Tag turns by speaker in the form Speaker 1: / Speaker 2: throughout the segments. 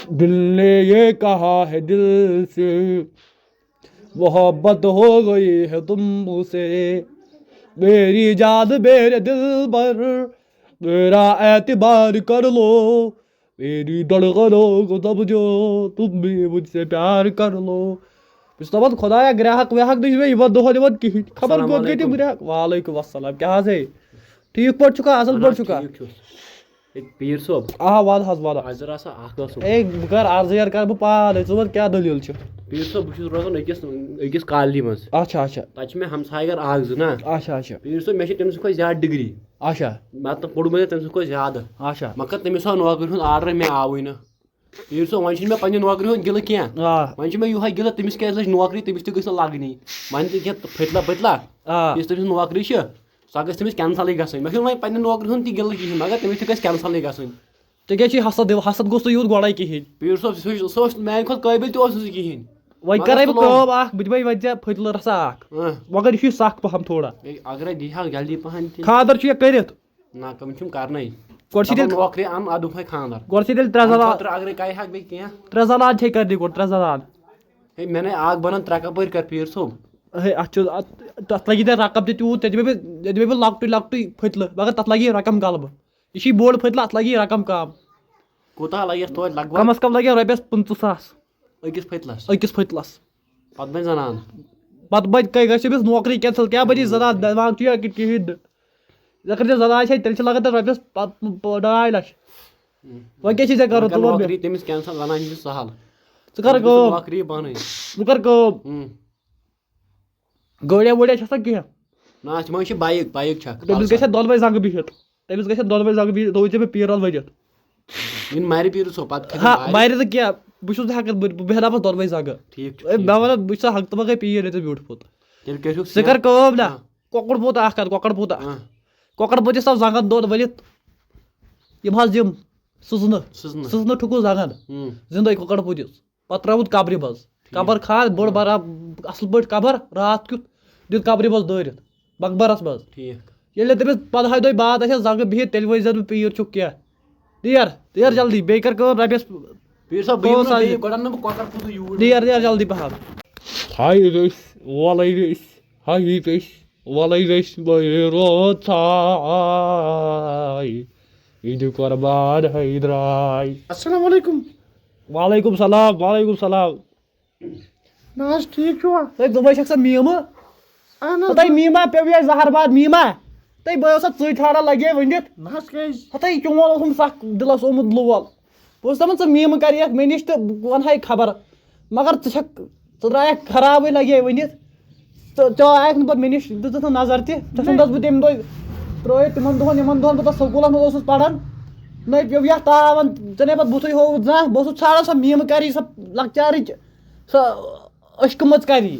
Speaker 1: دل نے یہ کہا ہے دل سے محبت ہو گئی ہے تم سے میری جان میرے دل پر میرا اعتبار کر لو میری دھڑکنوں کو سمجھو تم بھی مجھ سے پیار کر لو بہٕ چھُس دپان خدایا گراہک ویہک نہ چھُ مےٚ یِمن دۄہن یِوان کِہینۍ خبر کوٚت گٔے تِم گراہک وعلیکُم السلام کیٛاہ حظ ہے ٹھیٖک پٲٹھۍ چھُکھا اصل پٲٹھۍ چھُکھا
Speaker 2: پیٖر صٲب
Speaker 1: آ وَد حظ وَد
Speaker 2: اَسہِ زَن آسان اکھ اوسُم
Speaker 1: ہے بہٕ کر عرضہٕ یارٕ کر بہٕ پانے ژٕ وَن کیٛاہ دٔلیٖل چھِ
Speaker 2: پیٖر صٲب بہٕ چھُس روزان أکِس کالنی منٛز
Speaker 1: اچھا اچھا
Speaker 2: تَتہِ چھِ مےٚ ہمساے گَر اکھ زٕ نا
Speaker 1: اچھا اچھا
Speaker 2: پیٖر صٲب مےٚ چھِ تٔمۍ سٕنٛدِ کھۄتہٕ زیادٕ ڈگری
Speaker 1: اچھا
Speaker 2: مطلب پوٚرمُت تٔمۍ سٕنٛدِ کھۄتہٕ زیادٕ
Speaker 1: اچھا
Speaker 2: مگر تٔمِس آو نوکری ہُنٛد آرڈر مےٚ آوٕے نہٕ پیٖر صٲب وۄنۍ چھُنہٕ مےٚ پننہِ نوکری ہُنٛد گِلہٕ کینٛہہ
Speaker 1: آ
Speaker 2: وۄنۍ چھُ مےٚ یِہوے گِلہٕ تٔمِس کیازِ لٔج نوکری تٔمِس تہِ گٔژھ نہٕ لگنی وۄنۍ تہِ کینٛہہ پھٔتلا پھٔتلا
Speaker 1: آ
Speaker 2: یُس تٔمِس نوکری چھِ سۄ گژھِ تٔمِس کینسلٕے گژھٕنۍ مےٚ چھُنہٕ وۄنۍ پننہِ نوکری ہُنٛد تہِ گِلہٕ کِہینۍ مگر تٔمِس تہِ گژھِ کینسلٕے گژھٕنۍ
Speaker 1: ژےٚ کیٛاہ چھُے حسد گوٚژھ نہٕ یُن گۄڈے کِہینۍ
Speaker 2: پیٖر صٲب سُہ اوس میانہِ کھۄتہٕ قٲبِل تہِ اوس نہٕ سُہ کِہینۍ
Speaker 1: وۄنۍ کرے بہٕ کٲم اکھ بہٕ دِمے وۄنۍ ژےٚ پھٔتلہٕ رژھا اکھ مگر یہِ چھُے سخ پہم تھوڑا
Speaker 2: اگرے دی ہاکھ جلدی پہن تہِ
Speaker 1: خاندر چھُ یہِ کٔرِتھ
Speaker 2: نہ کم چھُم کرنے
Speaker 1: گۄڈٕ چھِ تیٚلہِ
Speaker 2: نوکری ان ادٕ دوٚپمے خاندر
Speaker 1: گۄڈٕ چھِ تیٚلہِ ترٛےٚ زنان
Speaker 2: اگرے کرِ ہاکھ بیٚیہِ کینٛہہ
Speaker 1: ترٛےٚ زنان چھے کرنہِ گۄڈٕ ترٛےٚ زنان
Speaker 2: ہے مےٚ نے اکھ بنان ترٛےٚ کپٲرۍ کر پیٖر صٲب
Speaker 1: ہے اَتھ چھُ تَتھ لگی ژےٚ رقم تہِ تیوٗت ژےٚ دِمے بہٕ لۄکٹُے پھٔتلہٕ مگر تَتھ لگی رقم غلبہٕ یہِ چھُے بوٚڑ پھٔتلہٕ اَتھ لگی رقم کم
Speaker 2: کوٗتاہ لگٮ۪س توتہِ لگ
Speaker 1: کم
Speaker 2: بگ
Speaker 1: از کم لگہِ رۄپیس 50,000
Speaker 2: أکِس پھٔتلس
Speaker 1: أکِس پھٔتلس
Speaker 2: پتہٕ بنہِ زنان
Speaker 1: پتہٕ بَنہِ کٔہۍ گژھِ أمِس نوکری کینسل کیٛاہ بنی زنان دٮ۪ماغ چھُ یا کِہینۍ نہٕ اگر ژےٚ زنان چھے تیٚلہِ چھِ لگان تَتھ رۄپیس 2.5 لچھ وۄنۍ کیٛاہ چھُے ژےٚ کرُن ژٕ وَن مےٚ
Speaker 2: نوکری تٔمِس کینسل زنان چھِ سہل
Speaker 1: ژٕ کر کٲم
Speaker 2: نوکری بنٕنۍ
Speaker 1: ژٕ کر کٲم گٲڑیاہ وٲڑیاہ چھَسا کینٛہہ
Speaker 2: نہ تِمن چھِ بایِک چھکھ
Speaker 1: تٔمِس گژھِ دۄنوَے زنٛگہٕ بِہِتھ تھوٚوُے ژےٚ مےٚ پیٖرل ؤنِتھ
Speaker 2: یِن مارِ پیٖر صٲب پتہٕ
Speaker 1: ہا مارِ نہٕ کینٛہہ بہٕ چھُس نہٕ ہٮ۪کان بہٕ بیٚہناوس دۄنوَے زنٛگہٕ
Speaker 2: ٹھیٖک چھُ
Speaker 1: مےٚ وَنان بہٕ چھُس ہنٛگتہٕ منٛگَے پیٖر ییٚتٮ۪تھ بیوٗٹفُل
Speaker 2: تیٚلہِ کٔرِو
Speaker 1: ژٕ کر کٲم نا کۄکُر پوٗت اکھ ہَتھ کۄکر پوٗتِس تھاو زنٛگن دۄن ؤلِتھ یِم حظ یِم سٕژنہٕ ٹھُکُر زنٛگن زِندے کۄکر پوٗتِس پتہٕ ترٛاوُن قبرِ منٛز قبر کھاد بٔڑ اصل پٲٹھۍ قبر راتھ کیُتھ دیُت قبرِ منٛز دٲرِتھ مقبرس منٛز ییٚلہِ نہٕ تٔمِس 15 دۄہہِ بعد آسٮ۪س زنٛگہٕ بِہِتھ تیٚلہِ ؤنۍ زٮ۪ن نہٕ پیٖر چھُکھ کینٛہہ نیر جلدی بیٚیہِ کر کٲم رۄپیس نیر جلدی پہم ہاے رٔسۍ وَلَے رٔسۍ ہاے رٔسۍ وَلَے روٗد ژھاے عیٖدِ قۄربان ہے درٛاے
Speaker 3: السلام علیکم
Speaker 1: وعلیکُم سلام
Speaker 3: نہ حظ ٹھیٖک چھُوا
Speaker 1: تُہۍ دوٚپمَے چھَکھ سا میٖمہٕ
Speaker 3: اہن حظ
Speaker 1: تۄہہِ میٖما پیٚو یہِ زہرباد میٖما تۄہہِ بہٕ اوسا ژٕٹۍ ژھانڈان لگے ؤنِتھ
Speaker 3: نہ حظ کیازِ
Speaker 1: ہتھے چون اوسُم سکھ دِلس آمُت لول بہٕ اوسُس دپان ژٕ میٖمہٕ کریکھ مےٚ نِش تہٕ بہٕ ونہٕ ہاے خبر مگر ژٕ درٛایکھ خرابٕے لگے ؤنِتھ تہٕ ژےٚ آیکھ نہٕ پتہٕ مےٚ نِش دِژٕتھ نہٕ نظر تہِ ژےٚ ژھُنڈس بہٕ تمہِ دۄہ ترٲیِتھ تِمن دۄہن بہٕ تتھ سکوٗلس منٛز اوسُس پران نٔے پیٚو یتھ تاون ژےٚ نے پتہٕ بُتھٕے ہووُتھ زانٛہہ بہٕ اوسُس ژھانڈان سۄ میٖمہٕ کری سۄ لۄکچارٕچ سۄ ٲشکہٕ کری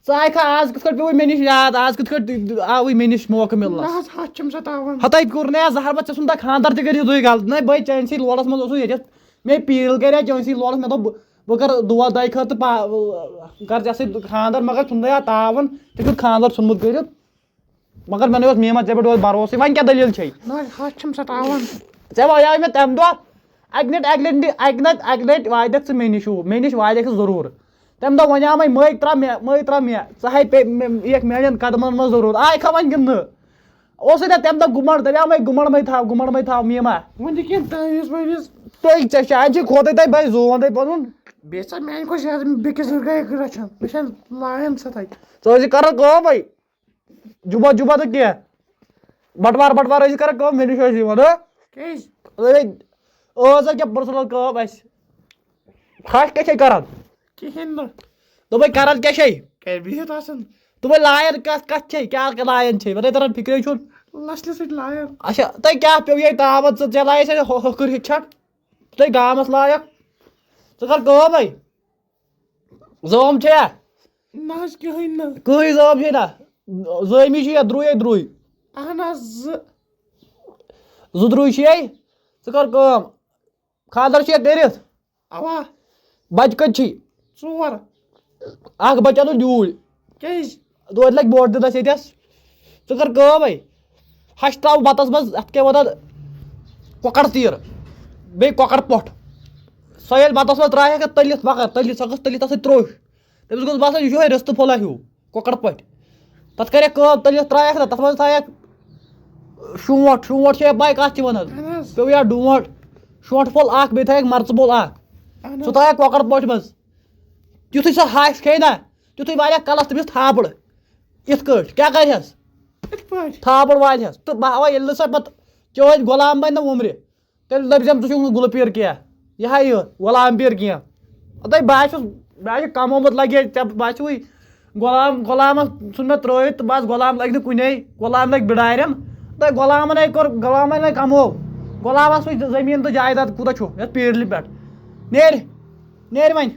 Speaker 1: ژٕ آیکھا آز کِتھ کٲٹھۍ پیوٚوُے مےٚ نِش یاد آز کِتھ کٲٹھۍ آوٕے مےٚ نِش موقعہٕ مِلنس
Speaker 3: ہتھ چھُم ستاوان
Speaker 1: ہتھے کوٚر نے زہرباد ژےٚ ژھُنتھا خاندر تہِ کٔرِتھ دُے غلط نَے بٔے چٲنسٕے لولس منٛز اوسُس ییٚتٮ۪تھ مےٚ پیٖرل کرے چٲنسٕے لولس مےٚ دوٚپ بہٕ کرٕ دُعا دۄیہِ خٲطرٕ کر ژےٚ سۭتۍ خاندر مگر ژھُنتھے آو تاون ژےٚ چھُتھ خاندر ژھُنمُت کٔرِتھ مگر مےٚ نَے اوس میٖما ژےٚ پٮ۪ٹھ اوس بروسٕے وۄنۍ کیٛاہ دٔلیٖل چھے
Speaker 3: ہتھ چھُم ستاوان
Speaker 1: ژےٚ وَنیٛاے مےٚ تَمہِ دۄہ اکہِ لٹہِ واتکھ ژٕ مےٚ نِش واتکھ ژٕ ضروٗر تَمہِ دۄہ وَنیٛامے مٔہۍ ترٛا مےٚ ژٕ ہاے یِکھ میانٮ۪ن قدمن منٛز ضروٗر آیکھا وۄنۍ کِنہٕ نہٕ اوسُے نہ تَمہِ دۄہ گُمنڈ دپیٛامے گُمنڈ مے تھاو میٖما
Speaker 3: وۄنۍ دِ کینٛہہ تٲویٖز وٲویٖز
Speaker 1: تُہۍ ژےٚ شاید چھُے کھوتٕے تۄہہِ بَے زون تۄہہِ پَنُن
Speaker 3: بیٚیہِ ژا میانہِ کھۄتہٕ زیادٕ بیٚکِس گٔے رچھان بہٕ چھَس لایان سۄ تَتہِ
Speaker 1: ژٕ ٲسۍ کران کٲم وَے جُمعہ تہٕ کینٛہہ بٹوار ٲسۍ کران کٲم مےٚ نِش ٲسۍ یِوان
Speaker 3: کیازِ
Speaker 1: ٲس کینٛہہ پٔرسنل کٲم اَسہِ کھش کیٛاہ چھے کران
Speaker 3: کِہیٖنۍ نہٕ
Speaker 1: دوٚپمَے کران کیٛاہ چھے
Speaker 3: کَرِ بِہِتھ آسان
Speaker 1: دوٚپمَے لایان کَتھ چھے کیٛاہ لایان چھے وۄنۍ تران فِکرے چھُن
Speaker 3: لَسنہِ سۭتۍ لایان
Speaker 1: اچھا تۄہہِ کیٛاہ پیٚو یے تاوت ژےٚ لایے سا ہُکُر ہِتھ چھکھ تۄہہِ گامَس لایق ژٕ کر کٲم وَے زٲم چھےٚ
Speaker 3: نہ حظ کِہیٖنۍ نہٕ
Speaker 1: کٕہٕنۍ زٲم چھے نہ زٲمی چھِ یا درٛوے
Speaker 3: اہن حظ
Speaker 1: زٕ درٛوے چھِ ژٕ کر کٲم خاندر چھُ کٔرِتھ
Speaker 3: اوا
Speaker 1: بچہِ کَتہِ چھی
Speaker 3: 4
Speaker 1: اکھ بچہِ اَنُن نیوٗرۍ
Speaker 3: کیازِ
Speaker 1: توتہِ لگہِ بوٹ دِنس ییٚتٮ۪س ژٕ کر کٲم وَے ہش تراو بَتس منٛز اَتھ کیٛاہ وَنان کۄکر تیٖر بیٚیہِ کۄکر پۄٹھ سۄ ییٚلہِ بَتَس منٛز ترٛایہِ تٔلِتھ مگر تٔلِتھ سۄ گٔژھ تٔلِتھ تَتھ سۭتۍ ترٛوٚش تٔمِس گوٚژھ باسان یہِ چھُ یِہوٚے رِستہٕ پھوٚلہ ہیوٗ کۄکَر پٲٹھۍ پَتہٕ کَریکھ کٲم تٔلِتھ ترٛایَکھ نا تَتھ منٛز تھایَکھ شونٛٹھ چھِ یا پاے کَتھ چھِ وَنان پیوٚو یا ڈونٛٹھ شونٛٹھ پھوٚل اَکھ بیٚیہِ تھایَکھ مَرژٕ پھوٚل اَکھ سُہ تھایَکھ کۄکَر پٲٹھۍ منٛز یُتھُے سۄ ہاشہِ کھیٚیہِ نا تیُتھُے والیٛاہ کَلَس تٔمِس تھاپڑ یِتھ کٲٹھۍ کیٛاہ کَرِہَس
Speaker 3: یِتھ پٲٹھۍ
Speaker 1: تھاپڑ والِہَس تہٕ بہٕ ہاوَے ییٚلہِ نہٕ سۄ پَتہٕ چٲنۍ غلام بَنہِ نا وُمرِ تیٚلہِ دٔپزٮ۪م ژٕ چھُکھ نہٕ گُلہٕ پیٖر کینٛہہ یہِ ہا یہِ غلام پیٖر کینٛہہ دَپہِ بہٕ چھُس کَمومُت لگے ژےٚ باسیٚوٕے غلامَس ژھُن مےٚ ترٛٲوِتھ تہٕ بَس غلام لَگہِ نہٕ کُنے غلام لَگہِ بِڈارٮ۪ن دَپہِ غلامَن کَموو غلامَس وٕچھ زٔمیٖن تہٕ جایداد کوٗتاہ چھُ یَتھ پیٖرلہِ پٮ۪ٹھ نیرِ وۄنۍ